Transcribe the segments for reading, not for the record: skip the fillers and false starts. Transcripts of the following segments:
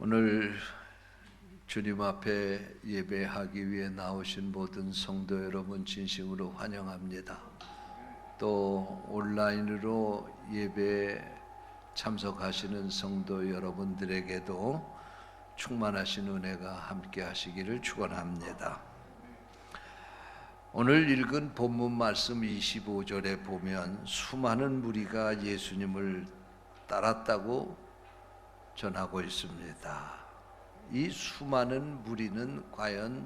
오늘 주님 앞에 예배하기 위해 나오신 모든 성도 여러분 진심으로 환영합니다. 또 온라인으로 예배에 참석하시는 성도 여러분들에게도 충만하신 은혜가 함께 하시기를 축원합니다. 오늘 읽은 본문 말씀 25절에 보면 수많은 무리가 예수님을 따랐다고 전하고 있습니다. 이 수많은 무리는 과연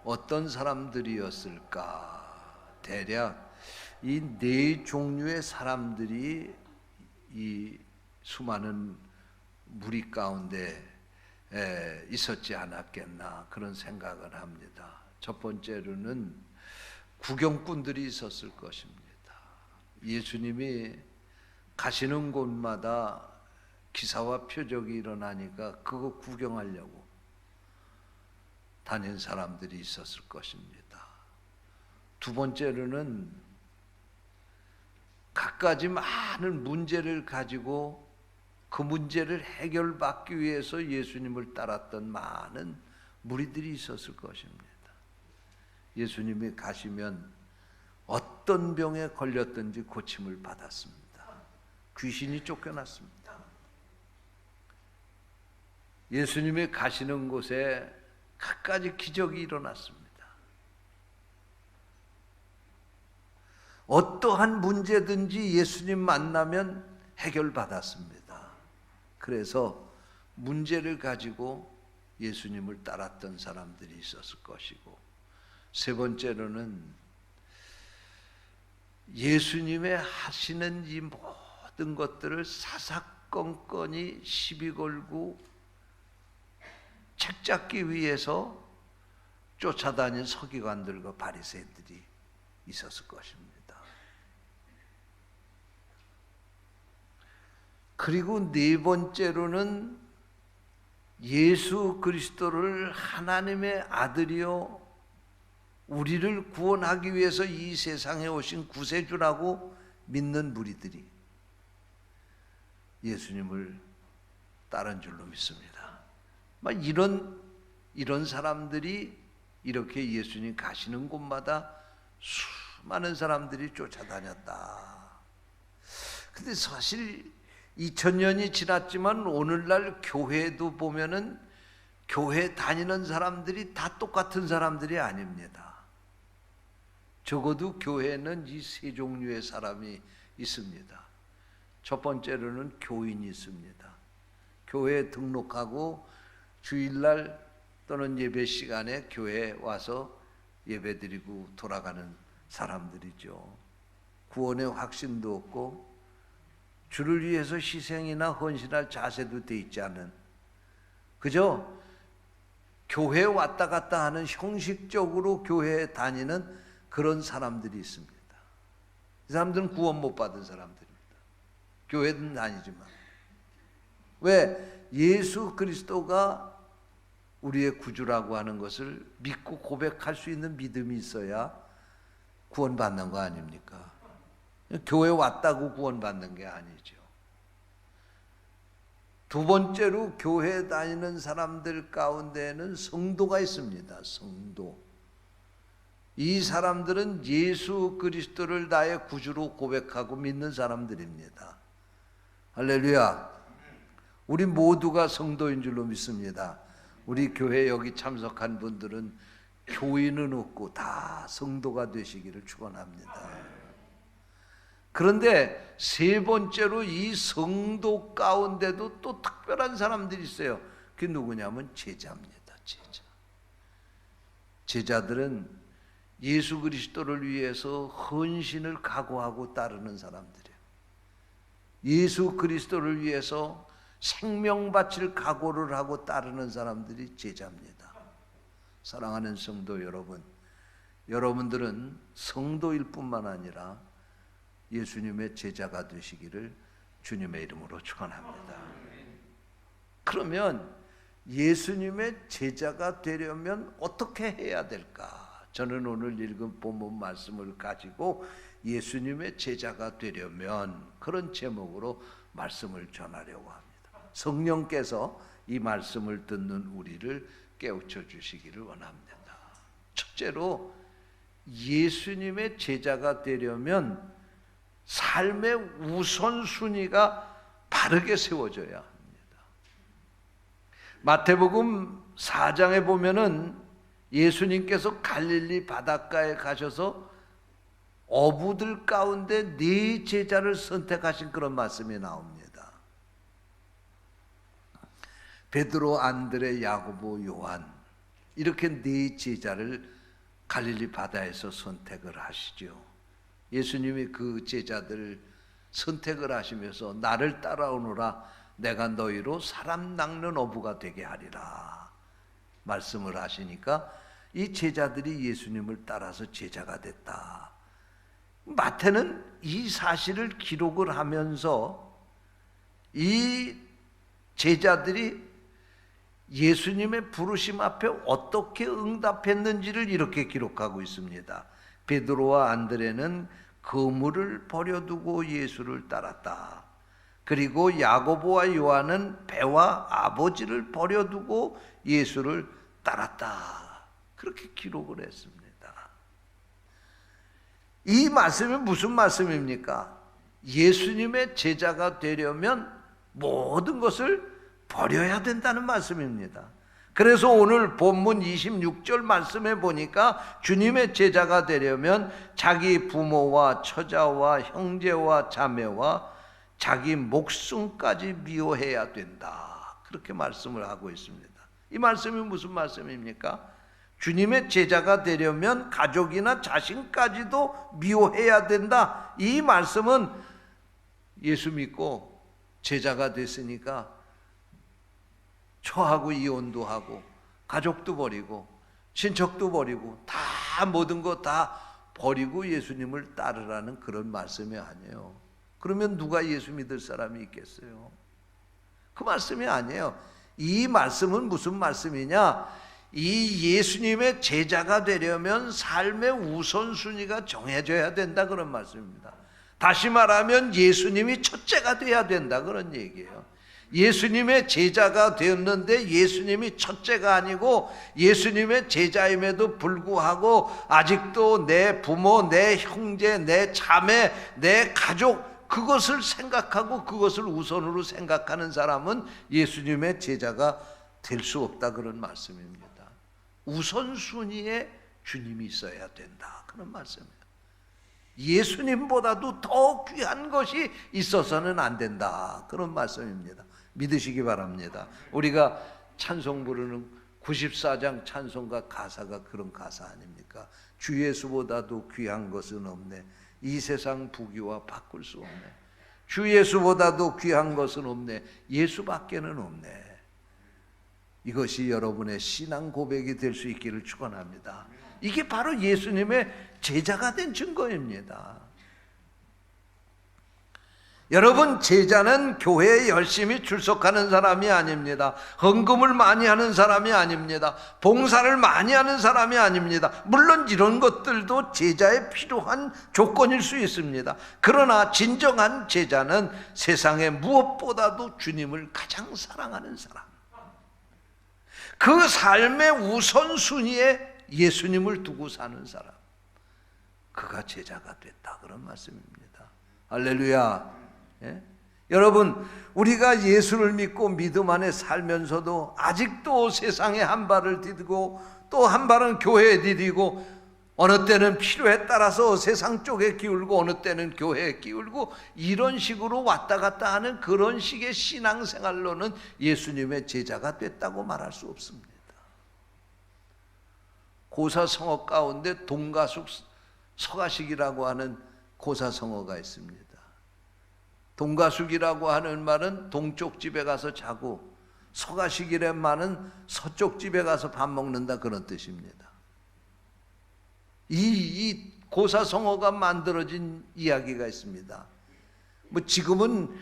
어떤 사람들이었을까? 대략 이 네 종류의 사람들이 이 수많은 무리 가운데 있었지 않았겠나 그런 생각을 합니다. 첫 번째로는 구경꾼들이 있었을 것입니다. 예수님이 가시는 곳마다 기사와 표적이 일어나니까 그거 구경하려고 다닌 사람들이 있었을 것입니다. 두 번째로는 갖가지 많은 문제를 가지고 그 문제를 해결받기 위해서 예수님을 따랐던 많은 무리들이 있었을 것입니다. 예수님이 가시면 어떤 병에 걸렸든지 고침을 받았습니다. 귀신이 쫓겨났습니다. 예수님이 가시는 곳에 갖가지 기적이 일어났습니다. 어떠한 문제든지 예수님 만나면 해결받았습니다. 그래서 문제를 가지고 예수님을 따랐던 사람들이 있었을 것이고, 세 번째로는 예수님의 하시는 이 모든 것들을 사사건건이 시비 걸고 책 잡기 위해서 쫓아다닌 서기관들과 바리새인들이 있었을 것입니다. 그리고 네 번째로는 예수 그리스도를 하나님의 아들이요 우리를 구원하기 위해서 이 세상에 오신 구세주라고 믿는 무리들이 예수님을 따른 줄로 믿습니다. 이런 사람들이 이렇게 예수님 가시는 곳마다 수많은 사람들이 쫓아다녔다. 근데 사실 2000년이 지났지만 오늘날 교회도 보면은 교회 다니는 사람들이 다 똑같은 사람들이 아닙니다. 적어도 교회는 이 세 종류의 사람이 있습니다. 첫 번째로는 교인이 있습니다. 교회에 등록하고 주일날 또는 예배 시간에 교회에 와서 예배드리고 돌아가는 사람들이죠. 구원의 확신도 없고 주를 위해서 희생이나 헌신할 자세도 돼 있지 않은, 그저 교회에 왔다 갔다 하는 형식적으로 교회에 다니는 그런 사람들이 있습니다. 이 사람들은 구원 못 받은 사람들입니다. 교회는 다니지만. 왜? 예수 그리스도가 우리의 구주라고 하는 것을 믿고 고백할 수 있는 믿음이 있어야 구원받는 거 아닙니까? 교회 왔다고 구원받는 게 아니죠. 두 번째로 교회 다니는 사람들 가운데에는 성도가 있습니다. 성도. 이 사람들은 예수 그리스도를 나의 구주로 고백하고 믿는 사람들입니다. 할렐루야. 우리 모두가 성도인 줄로 믿습니다. 우리 교회 여기 참석한 분들은 교인은 없고 다 성도가 되시기를 축원합니다. 그런데 세 번째로 이 성도 가운데도 또 특별한 사람들이 있어요. 그게 누구냐면 제자입니다. 제자. 제자들은 예수 그리스도를 위해서 헌신을 각오하고 따르는 사람들이에요. 예수 그리스도를 위해서 생명 바칠 각오를 하고 따르는 사람들이 제자입니다. 사랑하는 성도 여러분, 여러분들은 성도일 뿐만 아니라 예수님의 제자가 되시기를 주님의 이름으로 축원합니다. 그러면 예수님의 제자가 되려면 어떻게 해야 될까? 저는 오늘 읽은 본문 말씀을 가지고 예수님의 제자가 되려면 그런 제목으로 말씀을 전하려고 합니다. 성령께서 이 말씀을 듣는 우리를 깨우쳐 주시기를 원합니다. 첫째로 예수님의 제자가 되려면 삶의 우선순위가 바르게 세워져야 합니다. 마태복음 4장에 보면은 예수님께서 갈릴리 바닷가에 가셔서 어부들 가운데 네 제자를 선택하신 그런 말씀이 나옵니다. 베드로, 안드레, 야고보, 요한 이렇게 네 제자를 갈릴리 바다에서 선택을 하시죠. 예수님이 그 제자들을 선택을 하시면서 나를 따라오너라 내가 너희로 사람 낚는 어부가 되게 하리라 말씀을 하시니까 이 제자들이 예수님을 따라서 제자가 됐다. 마태는 이 사실을 기록을 하면서 이 제자들이 예수님의 부르심 앞에 어떻게 응답했는지를 이렇게 기록하고 있습니다. 베드로와 안드레는 그물을 버려두고 예수를 따랐다. 그리고 야고보와 요한은 배와 아버지를 버려두고 예수를 따랐다. 그렇게 기록을 했습니다. 이 말씀이 무슨 말씀입니까? 예수님의 제자가 되려면 모든 것을 버려야 된다는 말씀입니다. 그래서 오늘 본문 26절 말씀에 보니까 주님의 제자가 되려면 자기 부모와 처자와 형제와 자매와 자기 목숨까지 미워해야 된다. 그렇게 말씀을 하고 있습니다. 이 말씀이 무슨 말씀입니까? 주님의 제자가 되려면 가족이나 자신까지도 미워해야 된다. 이 말씀은 예수 믿고 제자가 됐으니까 처하고 이혼도 하고 가족도 버리고 친척도 버리고 다 모든 거 다 버리고 예수님을 따르라는 그런 말씀이 아니에요. 그러면 누가 예수 믿을 사람이 있겠어요? 그 말씀이 아니에요. 이 말씀은 무슨 말씀이냐? 이 예수님의 제자가 되려면 삶의 우선순위가 정해져야 된다 그런 말씀입니다. 다시 말하면 예수님이 첫째가 돼야 된다 그런 얘기예요. 예수님의 제자가 되었는데 예수님이 첫째가 아니고 예수님의 제자임에도 불구하고 아직도 내 부모, 내 형제, 내 자매, 내 가족 그것을 생각하고 그것을 우선으로 생각하는 사람은 예수님의 제자가 될 수 없다 그런 말씀입니다. 우선순위에 주님이 있어야 된다 그런 말씀입니다. 예수님보다도 더 귀한 것이 있어서는 안 된다 그런 말씀입니다. 믿으시기 바랍니다. 우리가 찬송 부르는 94장 찬송가 가사가 그런 가사 아닙니까? 주 예수보다도 귀한 것은 없네. 이 세상 부귀와 바꿀 수 없네. 주 예수보다도 귀한 것은 없네. 예수밖에는 없네. 이것이 여러분의 신앙 고백이 될 수 있기를 축원합니다. 이게 바로 예수님의 제자가 된 증거입니다. 여러분, 제자는 교회에 열심히 출석하는 사람이 아닙니다. 헌금을 많이 하는 사람이 아닙니다. 봉사를 많이 하는 사람이 아닙니다. 물론 이런 것들도 제자에 필요한 조건일 수 있습니다. 그러나 진정한 제자는 세상에 무엇보다도 주님을 가장 사랑하는 사람, 그 삶의 우선순위에 예수님을 두고 사는 사람, 그가 제자가 됐다 그런 말씀입니다. 할렐루야. 예? 여러분, 우리가 예수를 믿고 믿음 안에 살면서도 아직도 세상에 한 발을 디디고 또 한 발은 교회에 디디고 어느 때는 필요에 따라서 세상 쪽에 기울고 어느 때는 교회에 기울고 이런 식으로 왔다 갔다 하는 그런 식의 신앙생활로는 예수님의 제자가 됐다고 말할 수 없습니다. 고사성어 가운데 동가숙 서가식이라고 하는 고사성어가 있습니다. 동가숙이라고 하는 말은 동쪽 집에 가서 자고, 서가식이란 말은 서쪽 집에 가서 밥 먹는다 그런 뜻입니다. 이 고사성어가 만들어진 이야기가 있습니다. 뭐 지금은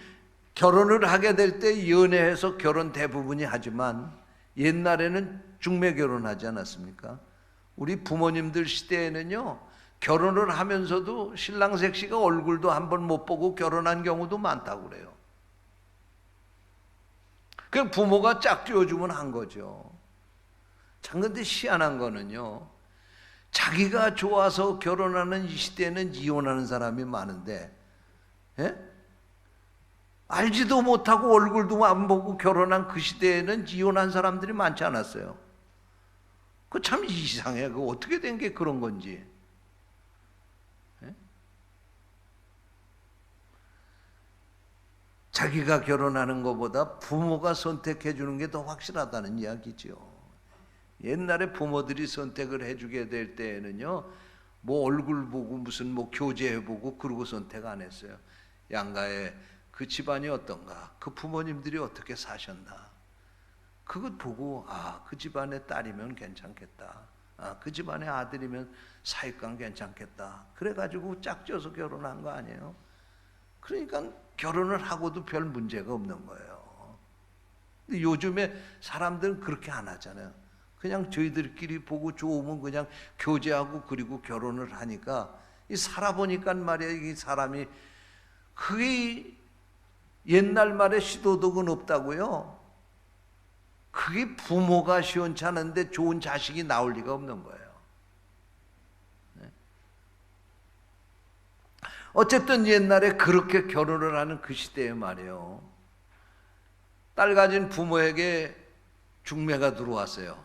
결혼을 하게 될 때 연애해서 결혼 대부분이 하지만 옛날에는 중매 결혼하지 않았습니까? 우리 부모님들 시대에는요, 결혼을 하면서도 신랑 색시가 얼굴도 한번 못 보고 결혼한 경우도 많다고 그래요. 그냥 부모가 짝지어주면 한 거죠. 참 근데 희한한 거는요, 자기가 좋아서 결혼하는 이 시대에는 이혼하는 사람이 많은데, 예? 알지도 못하고 얼굴도 안 보고 결혼한 그 시대에는 이혼한 사람들이 많지 않았어요. 그 참 이상해. 그 어떻게 된 게 그런 건지. 예? 자기가 결혼하는 것보다 부모가 선택해 주는 게 더 확실하다는 이야기죠. 옛날에 부모들이 선택을 해주게 될 때에는요, 뭐 얼굴 보고 무슨 뭐 교제해보고 그러고 선택 안 했어요. 양가의 그 집안이 어떤가, 그 부모님들이 어떻게 사셨나, 그것 보고 그 집안의 딸이면 괜찮겠다, 그 집안의 아들이면 사익감 괜찮겠다, 그래가지고 짝지어서 결혼한 거 아니에요. 그러니까 결혼을 하고도 별 문제가 없는 거예요. 근데 요즘에 사람들은 그렇게 안 하잖아요. 그냥 저희들끼리 보고 좋으면 그냥 교제하고 그리고 결혼을 하니까, 이 살아보니까 말이야, 이 사람이 그게 옛날 말에 시도덕은 없다고요. 그게 부모가 시원찮은데 좋은 자식이 나올 리가 없는 거예요. 어쨌든 옛날에 그렇게 결혼을 하는 그 시대에 말이에요, 딸 가진 부모에게 중매가 들어왔어요.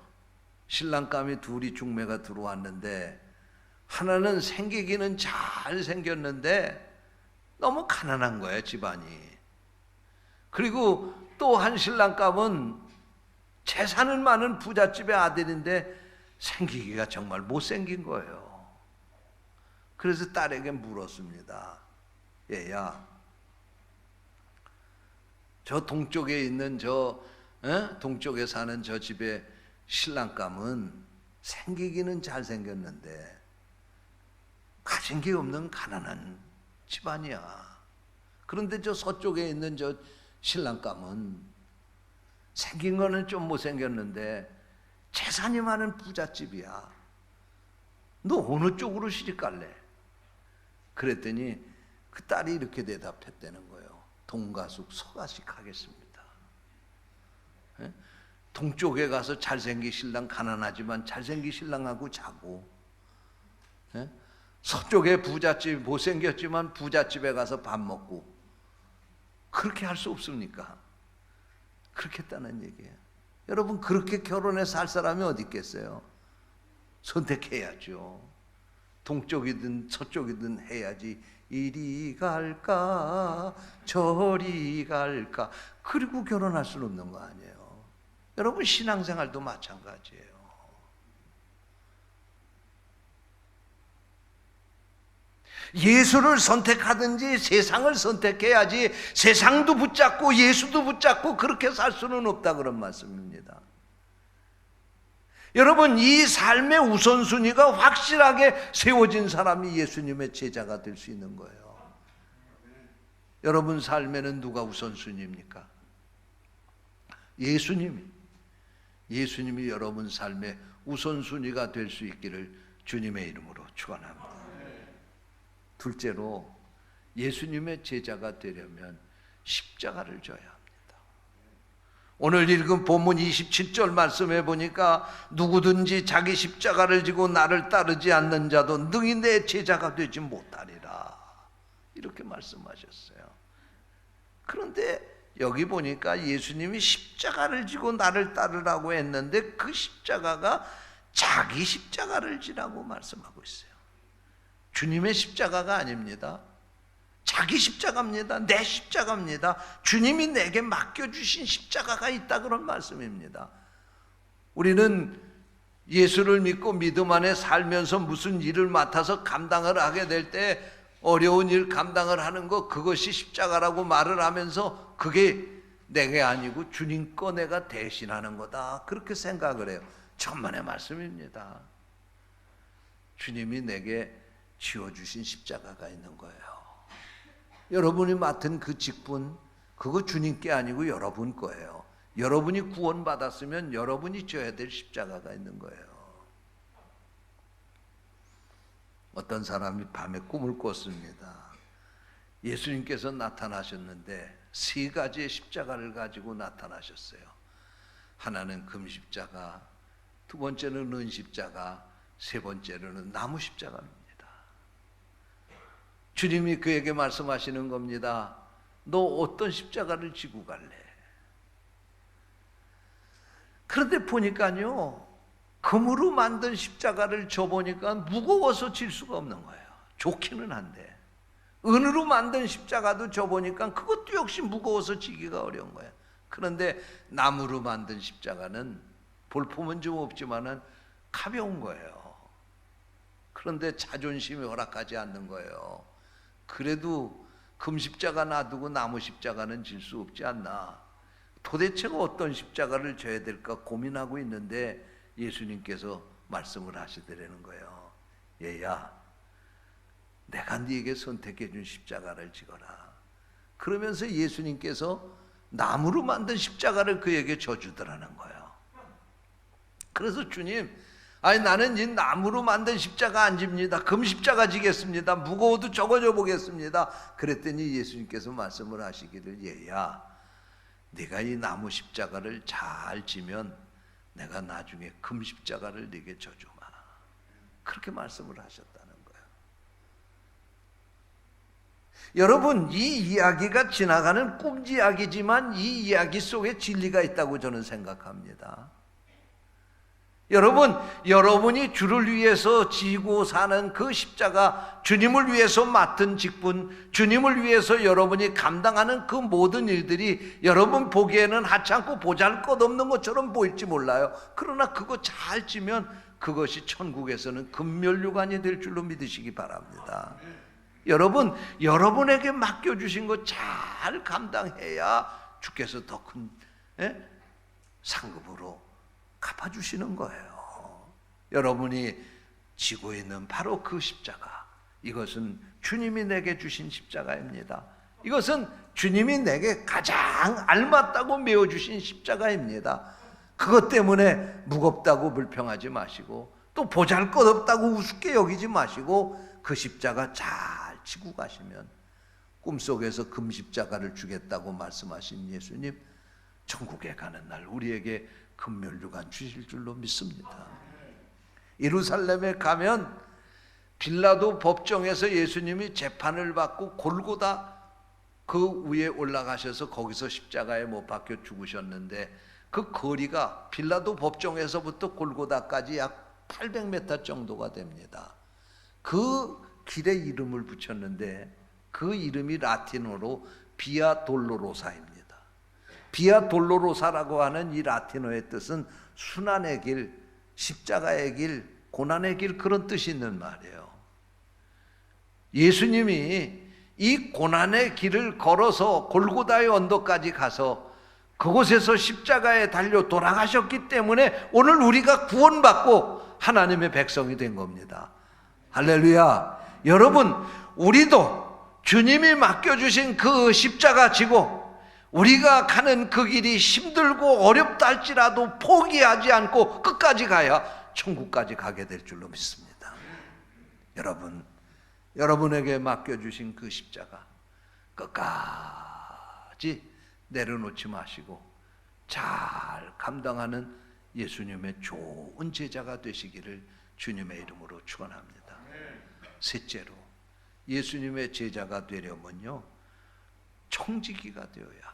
신랑감이 둘이 중매가 들어왔는데, 하나는 생기기는 잘 생겼는데 너무 가난한 거예요, 집안이. 그리고 또 한 신랑감은 재산은 많은 부잣집의 아들인데 생기기가 정말 못생긴 거예요. 그래서 딸에게 물었습니다. 얘야, 저 동쪽에 있는 동쪽에 사는 저 집에 신랑감은 생기기는 잘생겼는데 가진 게 없는 가난한 집안이야. 그런데 저 서쪽에 있는 저 신랑감은 생긴 거는 좀 못생겼는데 재산이 많은 부잣집이야. 너 어느 쪽으로 시집갈래? 그랬더니 그 딸이 이렇게 대답했다는 거예요. 동가숙 서가식 하겠습니다. 예? 동쪽에 가서 잘생긴 신랑, 가난하지만 잘생긴 신랑하고 자고, 예? 서쪽에 부잣집 못생겼지만 부잣집에 가서 밥 먹고, 그렇게 할 수 없습니까? 그렇게 했다는 얘기예요. 여러분, 그렇게 결혼해서 살 사람이 어디 있겠어요? 선택해야죠. 동쪽이든 서쪽이든 해야지. 이리 갈까 저리 갈까, 그리고 결혼할 수는 없는 거 아니에요. 여러분, 신앙생활도 마찬가지예요. 예수를 선택하든지 세상을 선택해야지, 세상도 붙잡고 예수도 붙잡고 그렇게 살 수는 없다, 그런 말씀입니다. 여러분, 이 삶의 우선순위가 확실하게 세워진 사람이 예수님의 제자가 될 수 있는 거예요. 여러분 삶에는 누가 우선순위입니까? 예수님이 여러분 삶의 우선순위가 될 수 있기를 주님의 이름으로 축원합니다. 둘째로, 예수님의 제자가 되려면 십자가를 져야 합니다. 오늘 읽은 본문 27절 말씀해 보니까 누구든지 자기 십자가를 지고 나를 따르지 않는 자도 능히 내 제자가 되지 못하리라, 이렇게 말씀하셨어요. 그런데 여기 보니까 예수님이 십자가를 지고 나를 따르라고 했는데 그 십자가가 자기 십자가를 지라고 말씀하고 있어요. 주님의 십자가가 아닙니다. 자기 십자가입니다. 내 십자가입니다. 주님이 내게 맡겨주신 십자가가 있다, 그런 말씀입니다. 우리는 예수를 믿고 믿음 안에 살면서 무슨 일을 맡아서 감당을 하게 될 때 어려운 일 감당을 하는 것, 그것이 십자가라고 말을 하면서 그게 내게 아니고 주님 거 내가 대신하는 거다, 그렇게 생각을 해요. 천만의 말씀입니다. 주님이 내게 지어주신 십자가가 있는 거예요. 여러분이 맡은 그 직분, 그거 주님께 아니고 여러분 거예요. 여러분이 구원받았으면 여러분이 져야 될 십자가가 있는 거예요. 어떤 사람이 밤에 꿈을 꿨습니다. 예수님께서 나타나셨는데 세 가지의 십자가를 가지고 나타나셨어요. 하나는 금십자가, 두 번째는 은십자가, 세 번째로는 나무 십자가입니다. 주님이 그에게 말씀하시는 겁니다. 너 어떤 십자가를 지고 갈래? 그런데 보니까요, 금으로 만든 십자가를 져보니까 무거워서 질 수가 없는 거예요. 좋기는 한데. 은으로 만든 십자가도 져보니까 그것도 역시 무거워서 지기가 어려운 거예요. 그런데 나무로 만든 십자가는 볼품은 좀 없지만은 가벼운 거예요. 그런데 자존심이 허락하지 않는 거예요. 그래도 금십자가 놔두고 나무 십자가는 질 수 없지 않나. 도대체가 어떤 십자가를 져야 될까 고민하고 있는데 예수님께서 말씀을 하시더라는 거예요. 얘야, 내가 네게 선택해 준 십자가를 지거라. 그러면서 예수님께서 나무로 만든 십자가를 그에게 져주더라는 거예요. 그래서 주님, 아니 나는 이 나무로 만든 십자가 안 집니다. 금십자가 지겠습니다. 무거워도 적어져 보겠습니다. 그랬더니 예수님께서 말씀을 하시기를, 얘야, 네가 이 나무 십자가를 잘 지면 내가 나중에 금십자가를 네게 져주마. 그렇게 말씀을 하셨다는 거예요. 여러분, 이 이야기가 지나가는 꿈 이야기지만 이 이야기 속에 진리가 있다고 저는 생각합니다. 여러분, 여러분이 주를 위해서 지고 사는 그 십자가, 주님을 위해서 맡은 직분, 주님을 위해서 여러분이 감당하는 그 모든 일들이 여러분 보기에는 하찮고 보잘것없는 것처럼 보일지 몰라요. 그러나 그거 잘 지면 그것이 천국에서는 금면류관이 될 줄로 믿으시기 바랍니다. 여러분, 여러분에게 맡겨주신 것 잘 감당해야 주께서 더 큰 상급으로 갚아주시는 거예요. 여러분이 지고 있는 바로 그 십자가, 이것은 주님이 내게 주신 십자가입니다. 이것은 주님이 내게 가장 알맞다고 메어주신 십자가입니다. 그것 때문에 무겁다고 불평하지 마시고 또 보잘것없다고 우습게 여기지 마시고 그 십자가 잘 지고 가시면 꿈속에서 금십자가를 주겠다고 말씀하신 예수님, 천국에 가는 날 우리에게 금면류관 주실 줄로 믿습니다. 예루살렘에 가면 빌라도 법정에서 예수님이 재판을 받고 골고다 그 위에 올라가셔서 거기서 십자가에 못 박혀 죽으셨는데, 그 거리가 빌라도 법정에서부터 골고다까지 약 800m 정도가 됩니다. 그 길에 이름을 붙였는데 그 이름이 라틴어로 비아 돌로로사입니다. 비아 돌로로사라고 하는 이 라틴어의 뜻은 순환의 길, 십자가의 길, 고난의 길, 그런 뜻이 있는 말이에요. 예수님이 이 고난의 길을 걸어서 골고다의 언덕까지 가서 그곳에서 십자가에 달려 돌아가셨기 때문에 오늘 우리가 구원받고 하나님의 백성이 된 겁니다. 할렐루야. 여러분, 우리도 주님이 맡겨주신 그 십자가 지고 우리가 가는 그 길이 힘들고 어렵다 할지라도 포기하지 않고 끝까지 가야 천국까지 가게 될 줄로 믿습니다. 여러분, 여러분에게 맡겨주신 그 십자가 끝까지 내려놓지 마시고 잘 감당하는 예수님의 좋은 제자가 되시기를 주님의 이름으로 축원합니다. 셋째로, 예수님의 제자가 되려면요, 청지기가 되어야 합니다.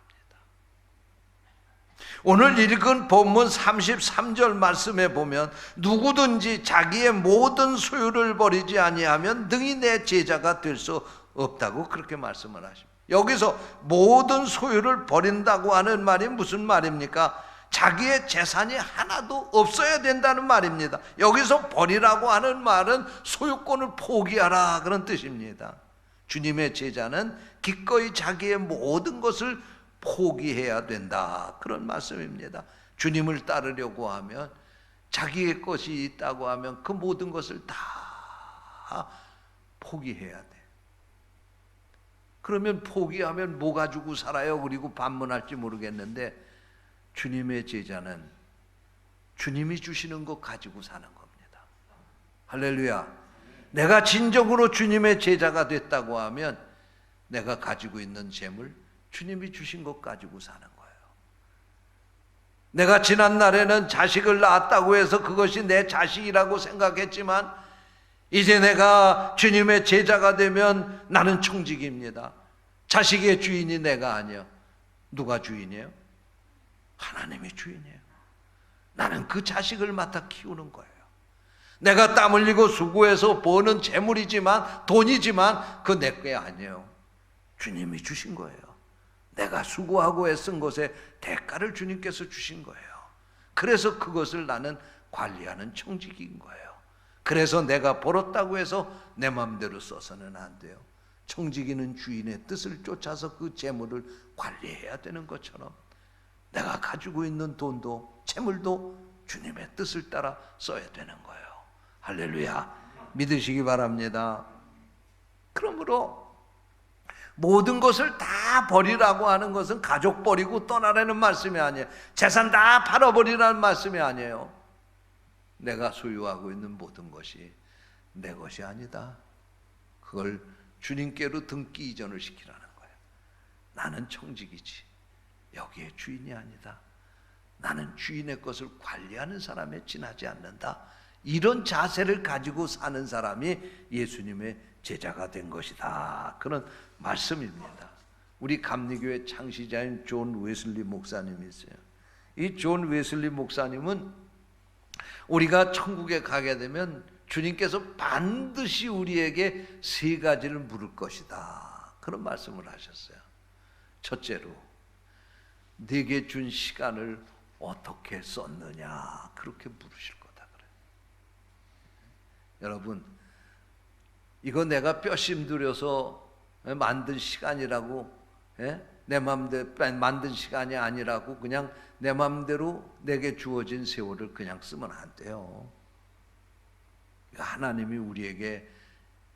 오늘 읽은 본문 33절 말씀에 보면 누구든지 자기의 모든 소유를 버리지 아니하면 능히 내 제자가 될 수 없다고 그렇게 말씀을 하십니다. 여기서 모든 소유를 버린다고 하는 말이 무슨 말입니까? 자기의 재산이 하나도 없어야 된다는 말입니다. 여기서 버리라고 하는 말은 소유권을 포기하라 그런 뜻입니다. 주님의 제자는 기꺼이 자기의 모든 것을 포기해야 된다 그런 말씀입니다. 주님을 따르려고 하면, 자기의 것이 있다고 하면 그 모든 것을 다 포기해야 돼. 그러면 포기하면 뭐 가지고 살아요? 그리고 반문할지 모르겠는데, 주님의 제자는 주님이 주시는 것 가지고 사는 겁니다. 할렐루야. 내가 진정으로 주님의 제자가 됐다고 하면 내가 가지고 있는 재물, 주님이 주신 것 가지고 사는 거예요. 내가 지난 날에는 자식을 낳았다고 해서 그것이 내 자식이라고 생각했지만 이제 내가 주님의 제자가 되면 나는 청직입니다. 자식의 주인이 내가 아니야. 누가 주인이에요? 하나님이 주인이에요. 나는 그 자식을 맡아 키우는 거예요. 내가 땀 흘리고 수고해서 버는 재물이지만, 돈이지만 그 내 게 아니에요. 주님이 주신 거예요. 내가 수고하고 애쓴 것에 대가를 주님께서 주신 거예요. 그래서 그것을 나는 관리하는 청직인 거예요. 그래서 내가 벌었다고 해서 내 마음대로 써서는 안 돼요. 청지기는 주인의 뜻을 쫓아서 그 재물을 관리해야 되는 것처럼 내가 가지고 있는 돈도 재물도 주님의 뜻을 따라 써야 되는 거예요. 할렐루야. 믿으시기 바랍니다. 그러므로 모든 것을 다 버리라고 하는 것은 가족 버리고 떠나라는 말씀이 아니에요. 재산 다 팔아버리라는 말씀이 아니에요. 내가 소유하고 있는 모든 것이 내 것이 아니다. 그걸 주님께로 등기 이전을 시키라는 거예요. 나는 청직이지 여기에 주인이 아니다. 나는 주인의 것을 관리하는 사람에 지나지 않는다. 이런 자세를 가지고 사는 사람이 예수님의 제자가 된 것이다. 그런 말씀입니다. 우리 감리교회 창시자인 존 웨슬리 목사님이 있어요. 이 존 웨슬리 목사님은 우리가 천국에 가게 되면 주님께서 반드시 우리에게 세 가지를 물을 것이다. 그런 말씀을 하셨어요. 첫째로, 네게 준 시간을 어떻게 썼느냐, 그렇게 물으실 거다 그래요. 여러분, 이거 내가 뼈심 들여서 만든 시간이라고, 내 마음대로 만든 시간이 아니라고 그냥 내 마음대로 내게 주어진 세월을 그냥 쓰면 안 돼요. 하나님이 우리에게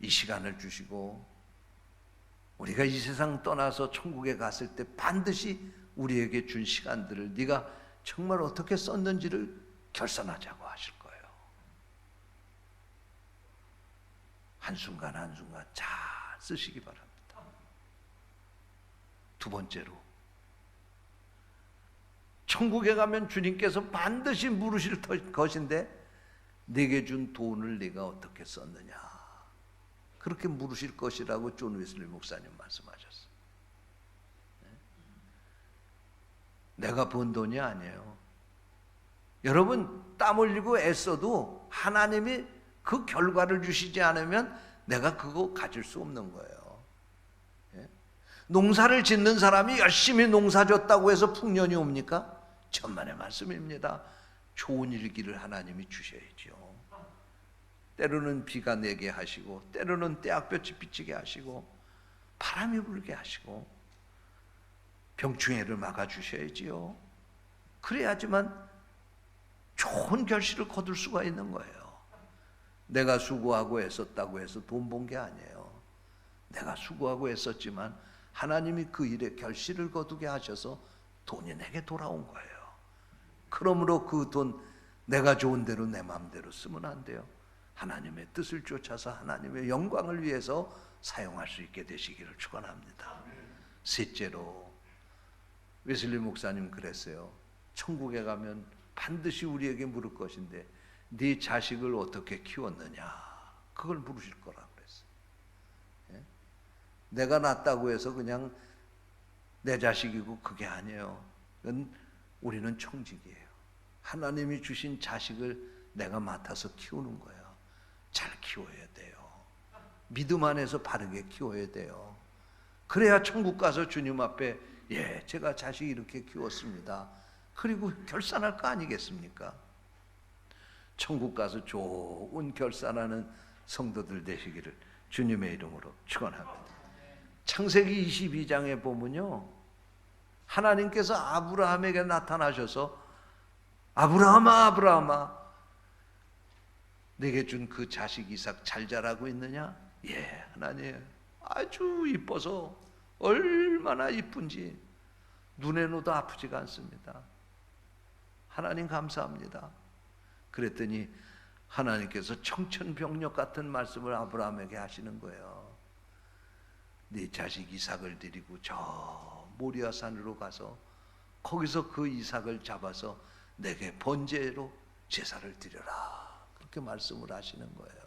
이 시간을 주시고 우리가 이 세상 떠나서 천국에 갔을 때 반드시 우리에게 준 시간들을 네가 정말 어떻게 썼는지를 결산하자고 하실 거예요. 한순간 한순간 잘 쓰시기 바랍니다. 두 번째로, 천국에 가면 주님께서 반드시 물으실 것인데 네게 준 돈을 네가 어떻게 썼느냐, 그렇게 물으실 것이라고 존 웨슬리 목사님 말씀하셨어요. 내가 번 돈이 아니에요. 여러분, 땀 흘리고 애써도 하나님이 그 결과를 주시지 않으면 내가 그거 가질 수 없는 거예요. 농사를 짓는 사람이 열심히 농사 졌다고 해서 풍년이 옵니까? 천만의 말씀입니다. 좋은 일기를 하나님이 주셔야죠. 때로는 비가 내게 하시고 때로는 떼약볕이 비치게 하시고 바람이 불게 하시고 병충해를 막아주셔야지요. 그래야지만 좋은 결실을 거둘 수가 있는 거예요. 내가 수고하고 애썼다고 해서 돈 번 게 아니에요. 내가 수고하고 애썼지만 하나님이 그 일에 결실을 거두게 하셔서 돈이 내게 돌아온 거예요. 그러므로 그 돈 내가 좋은 대로 내 마음대로 쓰면 안 돼요. 하나님의 뜻을 쫓아서 하나님의 영광을 위해서 사용할 수 있게 되시기를 축원합니다. 셋째로, 웨슬리 목사님 그랬어요. 천국에 가면 반드시 우리에게 물을 것인데 네 자식을 어떻게 키웠느냐, 그걸 물으실 거라고 그랬어요. 내가 낳았다고 해서 그냥 내 자식이고 그게 아니에요. 그건 우리는 청직이에요. 하나님이 주신 자식을 내가 맡아서 키우는 거예요. 잘 키워야 돼요. 믿음 안에서 바르게 키워야 돼요. 그래야 천국 가서 주님 앞에 제가 자식 이렇게 키웠습니다, 그리고 결산할 거 아니겠습니까? 천국 가서 좋은 결산하는 성도들 되시기를 주님의 이름으로 축원합니다. 창세기 22장에 보면요, 하나님께서 아브라함에게 나타나셔서 아브라함아, 아브라함아, 내게 준 그 자식 이삭 잘 자라고 있느냐? 예, 하나님, 아주 이뻐서 얼마나 이쁜지 눈에 넣어도 아프지가 않습니다. 하나님 감사합니다. 그랬더니 하나님께서 청천벽력 같은 말씀을 아브라함에게 하시는 거예요. 네 자식 이삭을 데리고 저 모리아산으로 가서 거기서 그 이삭을 잡아서 내게 번제로 제사를 드려라. 그렇게 말씀을 하시는 거예요.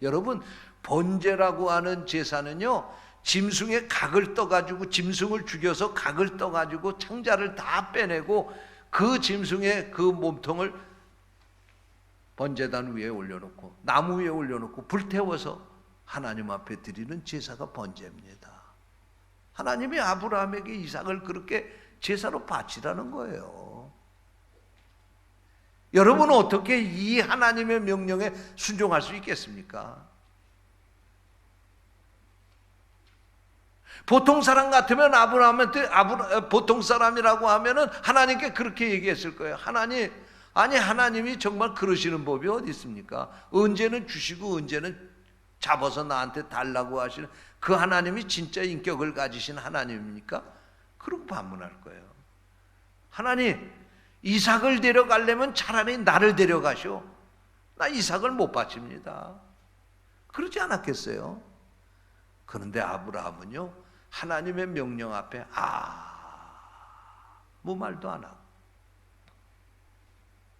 여러분, 번제라고 하는 제사는요, 짐승의 각을 떠가지고, 짐승을 죽여서 각을 떠가지고 창자를 다 빼내고 그 짐승의 그 몸통을 번제단 위에 올려놓고 나무 위에 올려놓고 불태워서 하나님 앞에 드리는 제사가 번제입니다. 하나님이 아브라함에게 이삭을 그렇게 제사로 바치라는 거예요. 여러분은 어떻게 이 하나님의 명령에 순종할 수 있겠습니까? 보통 사람 같으면 아브라함한테 보통 사람이라고 하면은 하나님께 그렇게 얘기했을 거예요. 하나님이 정말 그러시는 법이 어디 있습니까? 언제는 주시고 언제는 잡아서 나한테 달라고 하시는 그 하나님이 진짜 인격을 가지신 하나님입니까? 그러고 반문할 거예요. 하나님, 이삭을 데려가려면 차라리 나를 데려가시오. 나 이삭을 못 바칩니다. 그러지 않았겠어요? 그런데 아브라함은요, 하나님의 명령 앞에 아무 말도 안 하고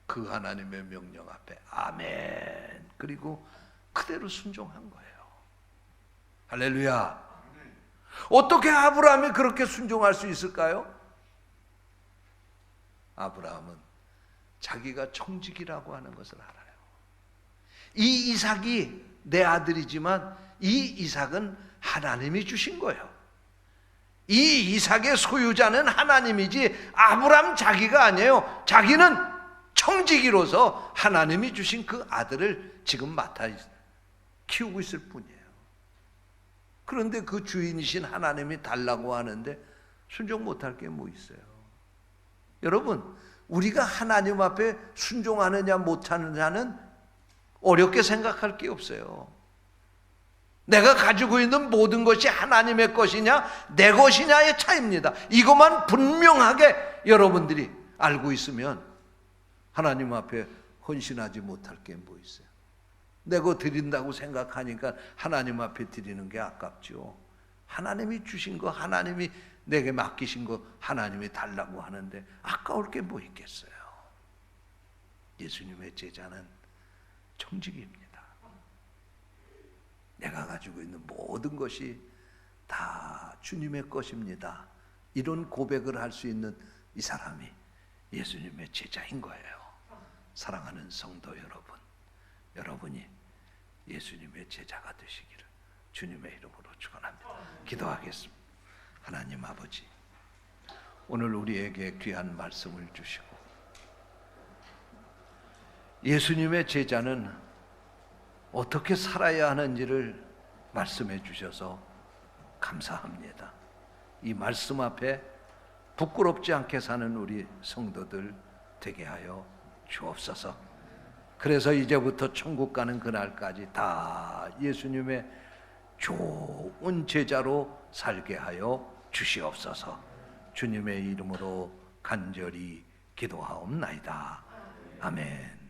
그 하나님의 명령 앞에 아멘, 그리고 그대로 순종한 거예요. 할렐루야. 어떻게 아브라함이 그렇게 순종할 수 있을까요? 아브라함은 자기가 청직이라고 하는 것을 알아요. 이 이삭이 내 아들이지만 이 이삭은 하나님이 주신 거예요. 이 이삭의 소유자는 하나님이지 아브라함 자기가 아니에요. 자기는 청지기로서 하나님이 주신 그 아들을 지금 맡아 키우고 있을 뿐이에요. 그런데 그 주인이신 하나님이 달라고 하는데 순종 못할 게 뭐 있어요? 여러분, 우리가 하나님 앞에 순종하느냐 못하느냐는 어렵게 생각할 게 없어요. 내가 가지고 있는 모든 것이 하나님의 것이냐 내 것이냐의 차이입니다. 이것만 분명하게 여러분들이 알고 있으면 하나님 앞에 헌신하지 못할 게 뭐 있어요? 내가 드린다고 생각하니까 하나님 앞에 드리는 게 아깝죠. 하나님이 주신 거, 하나님이 내게 맡기신 거 하나님이 달라고 하는데 아까울 게 뭐 있겠어요? 예수님의 제자는 청직입니다. 내가 가지고 있는 모든 것이 다 주님의 것입니다. 이런 고백을 할 수 있는 이 사람이 예수님의 제자인 거예요. 사랑하는 성도 여러분, 여러분이 예수님의 제자가 되시기를 주님의 이름으로 축원합니다. 기도하겠습니다. 하나님 아버지, 오늘 우리에게 귀한 말씀을 주시고 예수님의 제자는 어떻게 살아야 하는지를 말씀해 주셔서 감사합니다. 이 말씀 앞에 부끄럽지 않게 사는 우리 성도들 되게 하여 주옵소서. 그래서 이제부터 천국 가는 그날까지 다 예수님의 좋은 제자로 살게 하여 주시옵소서. 주님의 이름으로 간절히 기도하옵나이다. 아멘.